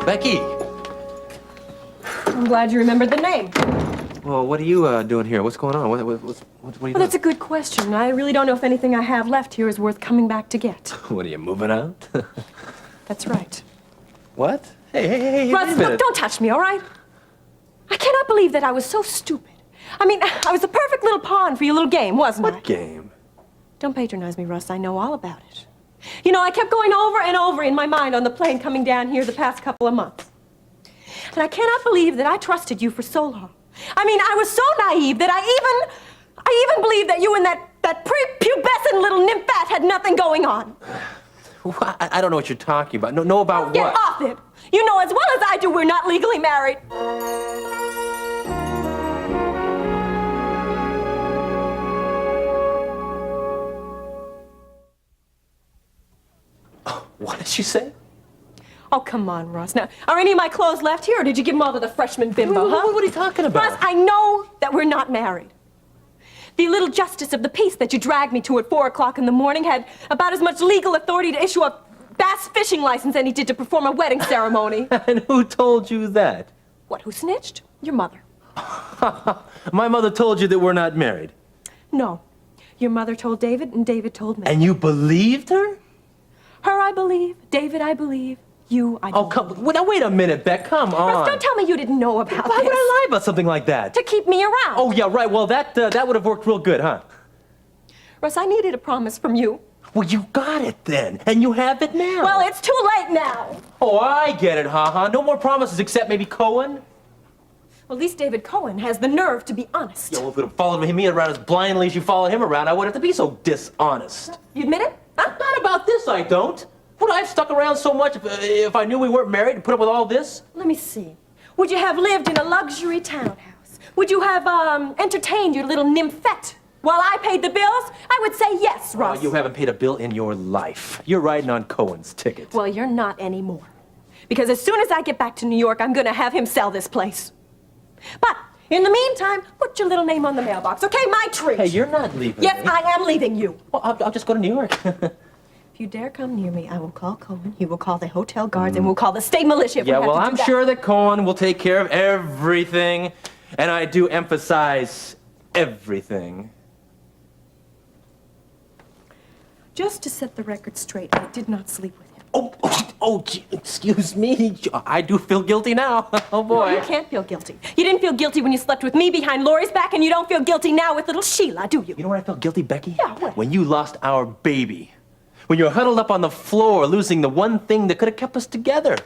Becky! I'm glad you remembered the name. Well, what are you doing here? What's going on? What are you doing? Well, that's a good question. I really don't know if anything I have left here is worth coming back to get. What, are you moving out? That's right. What? Hey, Russ, look, don't touch me, all right? I cannot believe that I was so stupid. I mean, I was the perfect little pawn for your little game, wasn't I? What game? Don't patronize me, Russ. I know all about it. You know, I kept going over and over in my mind on the plane coming down here the past couple of months. And I cannot believe that I trusted you for so long. I mean, I was so naive that I even believed that you and that prepubescent little nymphette had nothing going on. Well, I don't know what you're talking about. No, about Get what? off it. You know as well as I do we're not legally married. What did she say? Oh, come on, Russ. Now, are any of my clothes left here, or did you give them all to the freshman bimbo, huh? What are you talking about? Russ, I know that we're not married. The little justice of the peace that you dragged me to at 4 o'clock in the morning had about as much legal authority to issue a bass fishing license as he did to perform a wedding ceremony. And who told you that? What, who snitched? Your mother. My mother told you that we're not married. No. Your mother told David, and David told me. And you believed her? Her, I believe. David, I believe. You, I don't. Oh, now wait a minute, Beck. Come on. Russ, don't tell me you didn't know about Why this. would I lie about something like that? To keep me around. Oh, yeah, right. Well, that would have worked real good, huh? Russ, I needed a promise from you. Well, you got it then, and you have it now. Well, it's too late now. Oh, I get it, ha-ha. No more promises except maybe Cohen? Well, at least David Cohen has the nerve to be honest. Yeah, well, if you would have followed me around as blindly as you followed him around, I wouldn't have to be so dishonest. You admit it? Huh? Not about this, I don't. Would I have stuck around so much if I knew we weren't married and put up with all this? Let me see. Would you have lived in a luxury townhouse? Would you have entertained your little nymphette while I paid the bills? I would say yes, Russ. Oh, you haven't paid a bill in your life. You're riding on Cohen's ticket. Well, you're not anymore. Because as soon as I get back to New York, I'm going to have him sell this place. But in the meantime, put your little name on the mailbox, okay? My treat. Hey, you're not leaving Yes, me. I am leaving you. Well, I'll just go to New York. If you dare come near me, I will call Cohen, he will call the hotel guards, and we'll call the state militia if we Yeah, have well, to do I'm that. sure that Cohen will take care of everything. And I do emphasize everything. Just to set the record straight, I did not sleep with him. Gee, excuse me. I do feel guilty now. Oh, boy. No, you can't feel guilty. You didn't feel guilty when you slept with me behind Laurie's back, and you don't feel guilty now with little Sheila, do you? You know when I felt guilty, Becky? Yeah, when? When you lost our baby. When you were huddled up on the floor, losing the one thing that could have kept us together.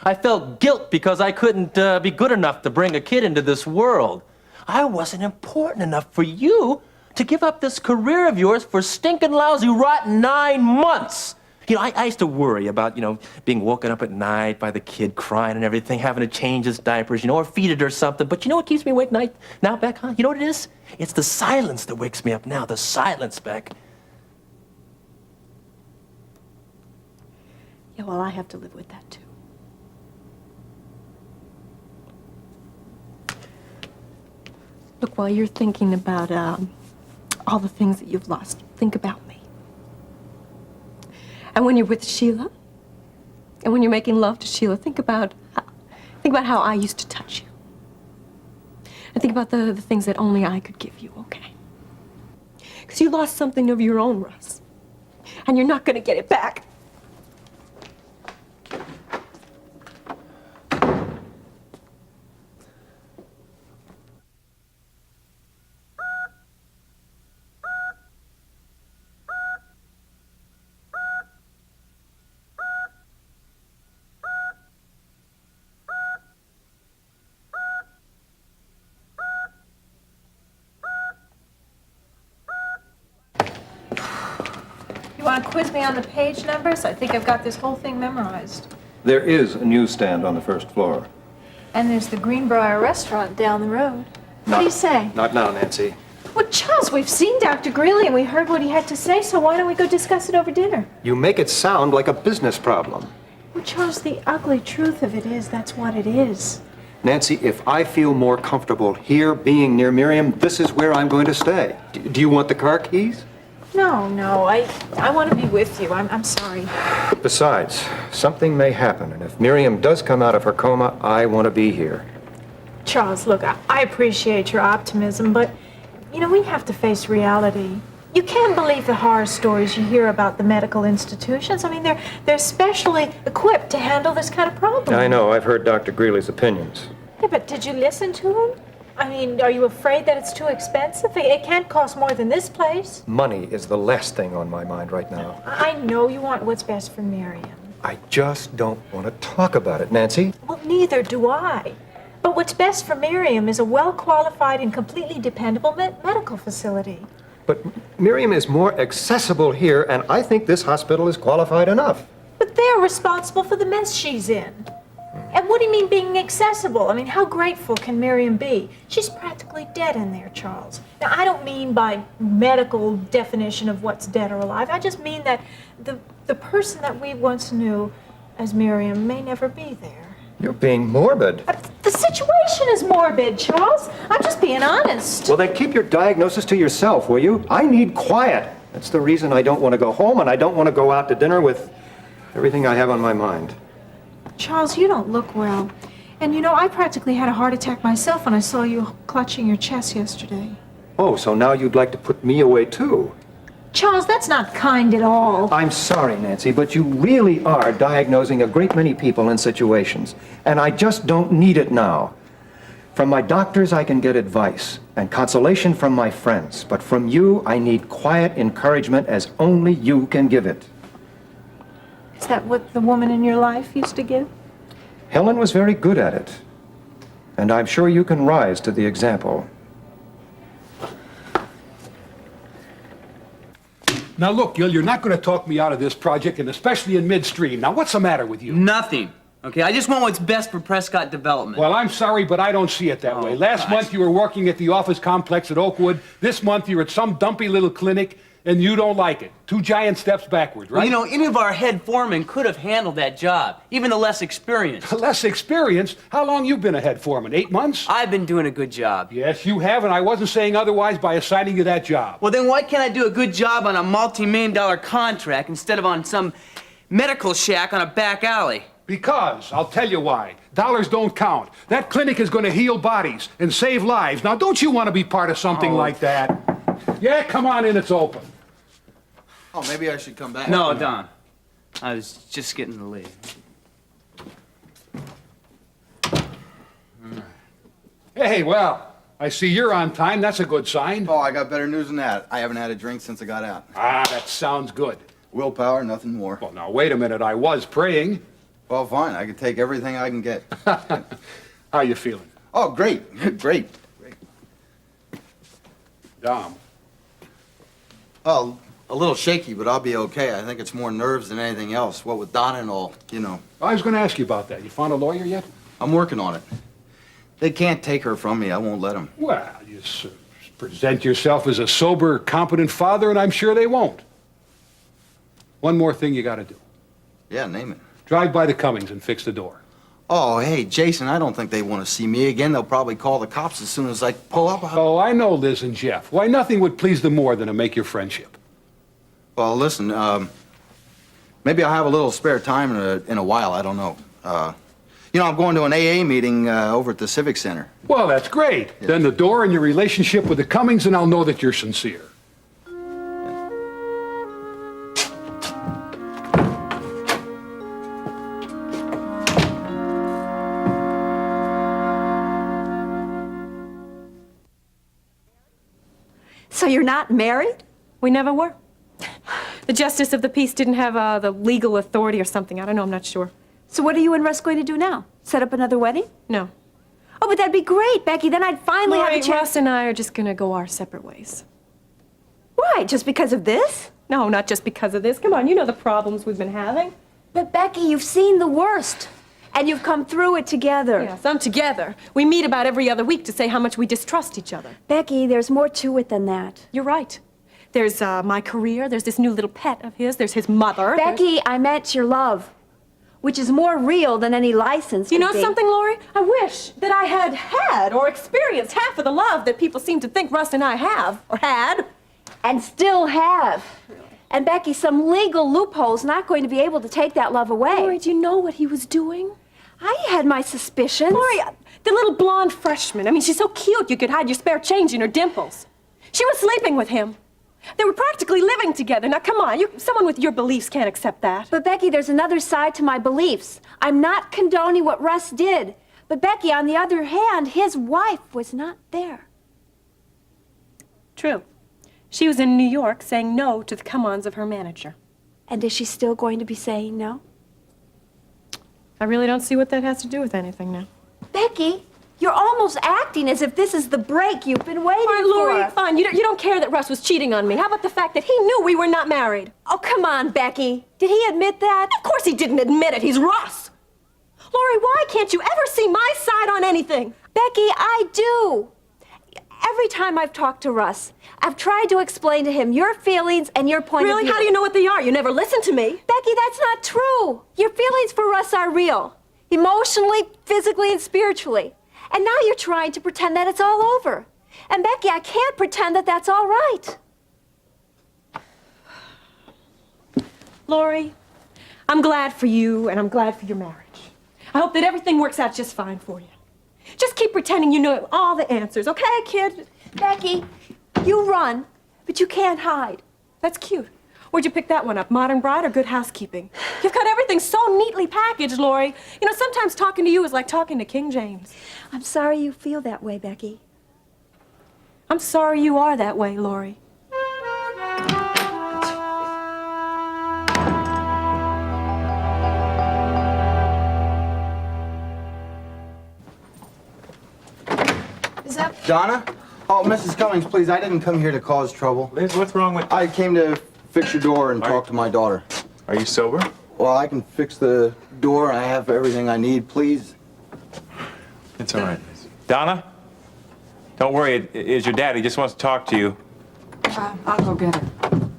I felt guilt because I couldn't be good enough to bring a kid into this world. I wasn't important enough for you to give up this career of yours for stinking lousy, rotten 9 months. You know, I used to worry about, being woken up at night by the kid crying and everything, having to change his diapers, or feed it or something. But you know what keeps me awake now, Beck, huh? You know what it is? It's the silence that wakes me up now, the silence, Beck. Yeah, well, I have to live with that, too. Look, while you're thinking about all the things that you've lost, think about me. And when you're with Sheila, and when you're making love to Sheila, think about how I used to touch you. And think about the things that only I could give you, okay? Because you lost something of your own, Russ. And you're not going to get it back. want to quiz me on the page numbers? I think I've got this whole thing memorized. There is a newsstand on the first floor. And there's the Greenbrier restaurant down the road. What do you say? Not now, Nancy. Well, Charles, we've seen Dr. Greeley and we heard what he had to say, so why don't we go discuss it over dinner? You make it sound like a business problem. Well, Charles, the ugly truth of it is that's what it is. Nancy, if I feel more comfortable here being near Miriam, this is where I'm going to stay. Do you want the car keys? No, I want to be with you. I'm sorry. Besides, something may happen, and if Miriam does come out of her coma, I want to be here. Charles, look, I appreciate your optimism, but, you know, we have to face reality. You can't believe the horror stories you hear about the medical institutions. I mean, they're specially equipped to handle this kind of problem. I know, I've heard Dr. Greeley's opinions. Yeah, but did you listen to him? I mean, are you afraid that it's too expensive? It can't cost more than this place. Money is the last thing on my mind right now. I know you want what's best for Miriam. I just don't want to talk about it, Nancy. Well, neither do I. But what's best for Miriam is a well-qualified and completely dependable medical facility. But Miriam is more accessible here, and I think this hospital is qualified enough. But they're responsible for the mess she's in. And what do you mean being accessible? I mean, how grateful can Miriam be? She's practically dead in there, Charles. Now, I don't mean by medical definition of what's dead or alive. I just mean that the person that we once knew as Miriam may never be there. You're being morbid. The situation is morbid, Charles. I'm just being honest. Well, then keep your diagnosis to yourself, will you? I need quiet. That's the reason I don't want to go home, and I don't want to go out to dinner with everything I have on my mind. Charles, you don't look well. And you know, I practically had a heart attack myself when I saw you clutching your chest yesterday. Oh, so now you'd like to put me away, too? Charles, that's not kind at all. I'm sorry, Nancy, but you really are diagnosing a great many people in situations, and I just don't need it now. From my doctors, I can get advice and consolation from my friends, but from you, I need quiet encouragement as only you can give it. Is that what the woman in your life used to give? Helen was very good at it, and I'm sure you can rise to the example. Now look, Gil, you're not going to talk me out of this project, and especially in midstream. Now, what's the matter with you? Nothing. Okay, I just want what's best for Prescott Development. Well, I'm sorry, but I don't see it that way. Last month you were working at the office complex at Oakwood. This month you're at some dumpy little clinic, and you don't like it. 2 giant steps backward, right? Well, you know, any of our head foremen could have handled that job, even the less experienced. Less experienced? How long you been a head foreman? 8 months? I've been doing a good job. Yes, you have, and I wasn't saying otherwise by assigning you that job. Well, then why can't I do a good job on a multi-million-dollar contract instead of on some medical shack on a back alley? Because, I'll tell you why. Dollars don't count. That clinic is going to heal bodies and save lives. Now, don't you want to be part of something like that? Yeah, come on in, it's open. Oh, maybe I should come back. No, Don. I was just getting the lead. Hey, well, I see you're on time. That's a good sign. Oh, I got better news than that. I haven't had a drink since I got out. Ah, that sounds good. Willpower, nothing more. Well, now, wait a minute. I was praying. Well, fine. I can take everything I can get. How you feeling? Oh, great. Great. Dom. Oh, a little shaky, but I'll be okay. I think it's more nerves than anything else. What with Donna and all, you know. I was going to ask you about that. You found a lawyer yet? I'm working on it. They can't take her from me. I won't let them. Well, you present yourself as a sober, competent father, and I'm sure they won't. One more thing you got to do. Yeah, name it. Drive by the Cummings and fix the door. Oh, hey, Jason, I don't think they want to see me again. They'll probably call the cops as soon as I pull up. Oh, I know Liz and Jeff. Why, nothing would please them more than to make your friendship. Well, listen, maybe I'll have a little spare time in a while. I don't know. You know, I'm going to an AA meeting over at the Civic Center. Well, that's great. Yeah. Then the door and your relationship with the Cummings, and I'll know that you're sincere. So you're not married? We never were. The justice of the peace didn't have the legal authority or something. I don't know, I'm not sure. So what are you and Russ going to do now? Set up another wedding? No. Oh, but that'd be great, Becky. Then I'd finally have a chance. Russ and I are just gonna go our separate ways. Why? Just because of this? No, not just because of this. Come on, you know the problems we've been having. But Becky, you've seen the worst. And you've come through it together. Yes, I'm together. We meet about every other week to say how much we distrust each other. Becky, there's more to it than that. You're right. There's my career, there's this new little pet of his, there's his mother. Becky, I meant your love, which is more real than any license You would know be. something, Lori? I wish that I had or experienced half of the love that people seem to think Russ and I have, or had. And still have. And Becky, some legal loophole's not going to be able to take that love away. Lori, do you know what he was doing? I had my suspicions. Lori, the little blonde freshman. I mean, she's so cute you could hide your spare change in her dimples. She was sleeping with him. They were practically living together. Now, come on, someone with your beliefs can't accept that. But Becky, there's another side to my beliefs. I'm not condoning what Russ did. But Becky, on the other hand, his wife was not there. True. She was in New York saying no to the come-ons of her manager. And is she still going to be saying no? I really don't see what that has to do with anything now. Becky, you're almost acting as if this is the break you've been waiting Fine, Lori, for. fine. You don't care that Russ was cheating on me. How about the fact that he knew we were not married? Oh, come on, Becky. Did he admit that? Of course he didn't admit it. He's Russ. Lori, why can't you ever see my side on anything? Becky, I do. Every time I've talked to Russ, I've tried to explain to him your feelings and your point of Really? view. How do you know what they are? You never listen to me. Becky, that's not true. Your feelings for Russ are real. Emotionally, physically, and spiritually. And now you're trying to pretend that it's all over. And Becky, I can't pretend that that's all right. Lori, I'm glad for you and I'm glad for your marriage. I hope that everything works out just fine for you. Just keep pretending you know all the answers, okay, kid? Becky, you run, but you can't hide. That's cute. Where'd you pick that one up? Modern Bride or Good Housekeeping? You've got everything so neatly packaged, Lori. You know, sometimes talking to you is like talking to King James. I'm sorry you feel that way, Becky. I'm sorry you are that way, Lori. Is that Donna? Oh, Mrs. Cummings, please, I didn't come here to cause trouble. Liz, what's wrong with... I came to fix your door and talk to my daughter. Are you sober? Well, I can fix the door. I have everything I need, please. It's all right, Liz. Donna? Don't worry, it is your dad. He just wants to talk to you. I'll go get her.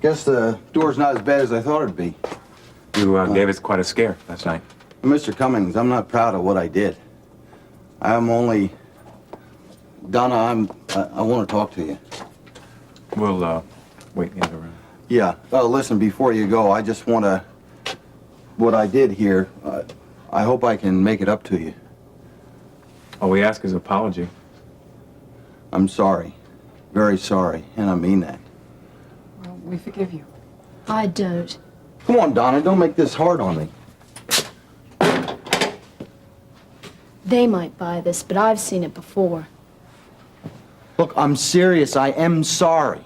Guess the door's not as bad as I thought it'd be. You gave us quite a scare last night. Mr. Cummings, I'm not proud of what I did. I'm only... Donna, I want to talk to you. We'll, wait in the other room. Yeah. Listen, before you go, I just want to... What I did here, I hope I can make it up to you. All we ask is apology. I'm sorry. Very sorry, and I mean that. Well, we forgive you. I don't. Come on, Donna, don't make this hard on me. They might buy this, but I've seen it before. Look, I'm serious. I am sorry.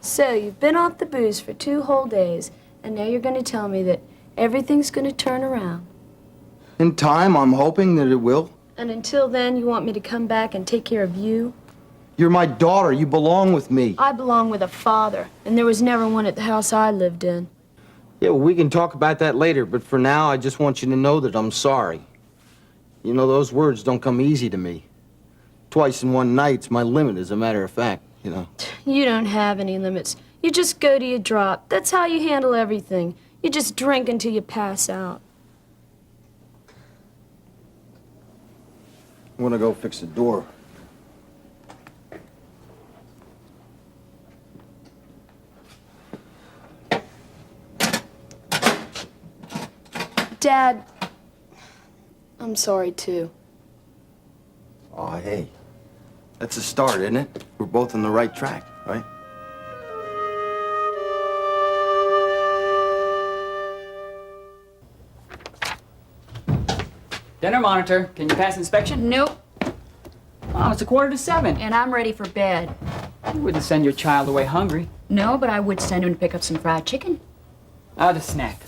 So, you've been off the booze for 2 whole days, and now you're going to tell me that everything's going to turn around. In time, I'm hoping that it will. And until then, you want me to come back and take care of you? You're my daughter. You belong with me. I belong with a father, and there was never one at the house I lived in. Yeah, well, we can talk about that later, but for now, I just want you to know that I'm sorry. You know, those words don't come easy to me. Twice in one night's my limit, as a matter of fact, you know. You don't have any limits. You just go to your drop. That's how you handle everything. You just drink until you pass out. I'm gonna go fix the door. Dad, I'm sorry too. Oh, hey. That's a start, isn't it? We're both on the right track, right? Dinner monitor. Can you pass inspection? Nope. Oh, it's 6:45. And I'm ready for bed. You wouldn't send your child away hungry. No, but I would send him to pick up some fried chicken. Ah, the snack.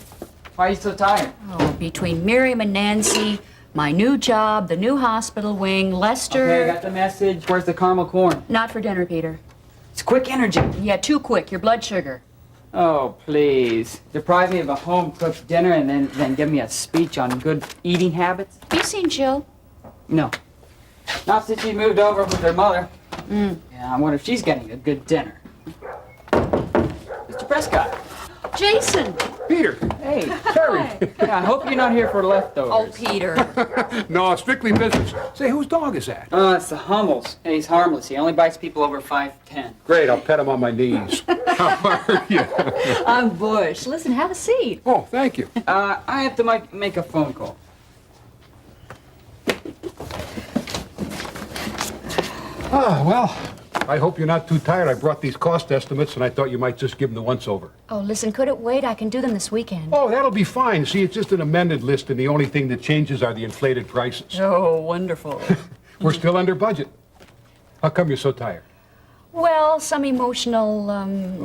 Why are you so tired? Oh, between Miriam and Nancy, My new job, the new hospital wing, Lester. Okay, I got the message. Where's the caramel corn? Not for dinner, Peter. It's quick energy. Yeah, too quick. Your blood sugar. Oh, please. Deprive me of a home-cooked dinner and then give me a speech on good eating habits? You seen Jill? No. Not since she moved over with her mother. Yeah, I wonder if she's getting a good dinner. Mr. Prescott. Jason. Peter. Hey. Terry. Yeah, I hope you're not here for leftovers. Oh, Peter. No, strictly business. Say, whose dog is that? It's the Hummels. And he's harmless. He only bites people over 5'10". Great, I'll pet him on my knees. How are you? I'm Bush. Listen, have a seat. Oh, thank you. I have to make a phone call. Well, I hope you're not too tired. I brought these cost estimates, and I thought you might just give them the once-over. Oh, listen, could it wait? I can do them this weekend. Oh, that'll be fine. See, it's just an amended list, and the only thing that changes are the inflated prices. Oh, wonderful. We're still under budget. How come you're so tired? Well, some emotional,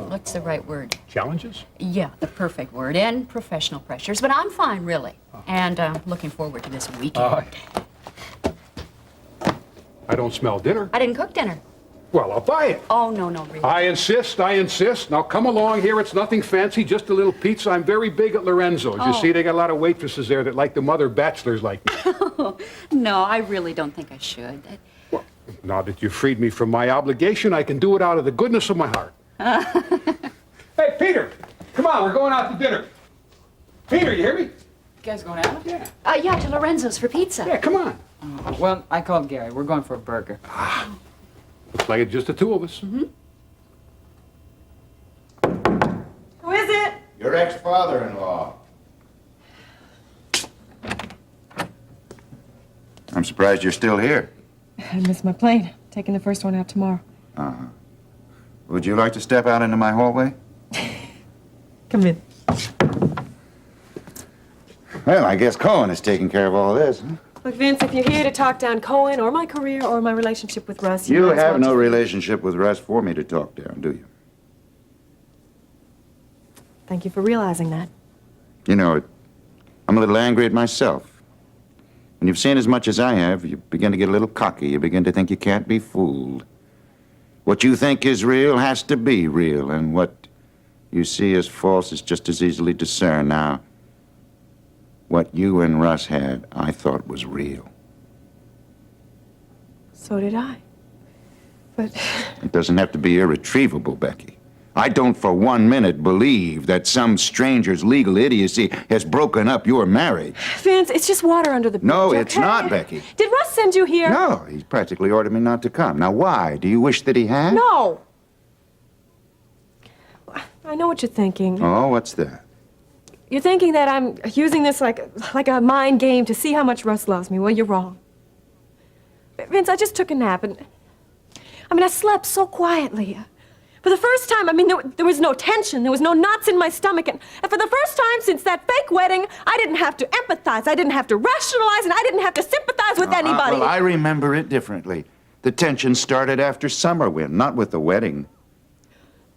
what's the right word? Challenges? Yeah, the perfect word. And professional pressures. But I'm fine, really. And looking forward to this weekend. I don't smell dinner. I didn't cook dinner. Well, I'll buy it. Oh, no, really. I insist, I insist. Now come along here. It's nothing fancy, just a little pizza. I'm very big at Lorenzo's. You see, they got a lot of waitresses there that like the mother bachelors like me. No, I really don't think I should. Well, now that you've freed me from my obligation, I can do it out of the goodness of my heart. Hey, Peter, come on, we're going out to dinner. Peter, you hear me? You guys going out? Yeah. Yeah, to Lorenzo's for pizza. Yeah, come on. Well, I called Gary. We're going for a burger. Looks like it's just the two of us. Who is it? Your ex-father-in-law. I'm surprised you're still here. I missed my plane. Taking the first one out tomorrow. Uh-huh. Would you like to step out into my hallway? Come in. Well, I guess Cohen is taking care of all this. Huh? Look, Vince, if you're here to talk down Cohen or my career or my relationship with Russ, You might as have well no just- relationship with Russ for me to talk down, do you? Thank you for realizing that. You know, I'm a little angry at myself. When you've seen as much as I have, you begin to get a little cocky. You begin to think you can't be fooled. What you think is real has to be real, and what you see as false is just as easily discerned. Now, what you and Russ had, I thought was real. So did I. But It doesn't have to be irretrievable, Becky. I don't for 1 minute believe that some stranger's legal idiocy has broken up your marriage. Vince, it's just water under the bridge. No, it's okay? not, Becky. Did Russ send you here? No, he's practically ordered me not to come. Now, why? Do you wish that he had? No. I know what you're thinking. Oh, what's that? You're thinking that I'm using this like a mind game to see how much Russ loves me. Well, you're wrong. Vince, I just took a nap and I slept so quietly. For the first time, there was no tension, there was no knots in my stomach, and for the first time since that fake wedding, I didn't have to empathize, I didn't have to rationalize, and I didn't have to sympathize with anybody. Well, I remember it differently. The tension started after Summerwind, not with the wedding.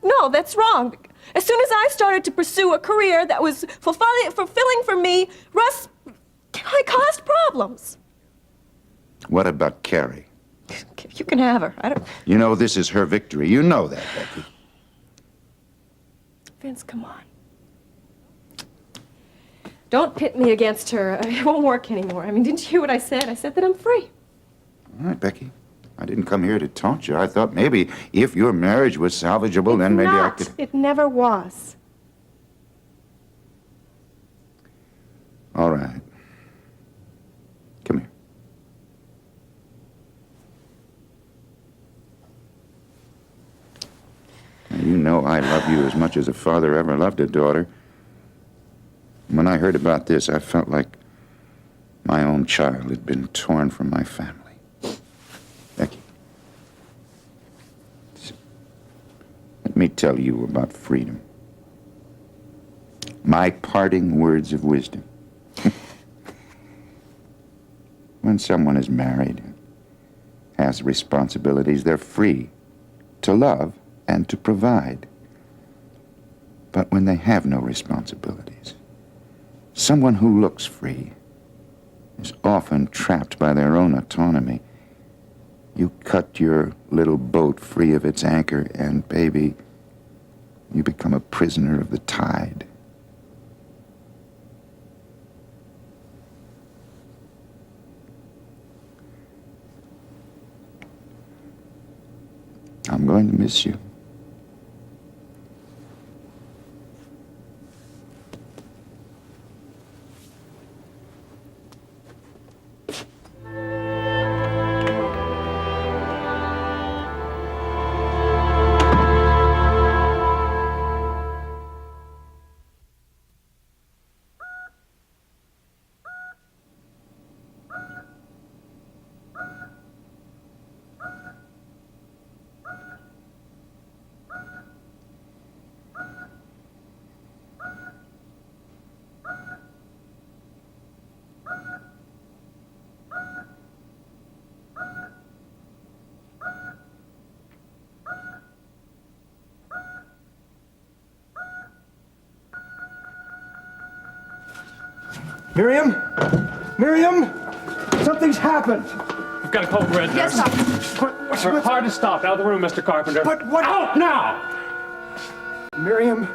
No, that's wrong. As soon as I started to pursue a career that was fulfilling for me, Russ, I caused problems. What about Carrie? You can have her. I don't... You know this is her victory. You know that, Becky. Vince, come on. Don't pit me against her. It won't work anymore. Didn't you hear what I said? I said that I'm free. All right, Becky. I didn't come here to taunt you. I thought maybe if your marriage was salvageable, then maybe I could... It never was. All right. Come here. Now, you know I love you as much as a father ever loved a daughter. When I heard about this, I felt like my own child had been torn from my family. Becky, let me tell you about freedom. My parting words of wisdom. When someone is married and has responsibilities, they're free to love and to provide. But when they have no responsibilities, someone who looks free is often trapped by their own autonomy. You cut your little boat free of its anchor, and baby, you become a prisoner of the tide. I'm going to miss you. Miriam? Miriam? Something's happened. We've got a cold red nurse. Yes, doctor. Hard to stop. Out of the room, Mr. Carpenter. But what? Out now! Miriam?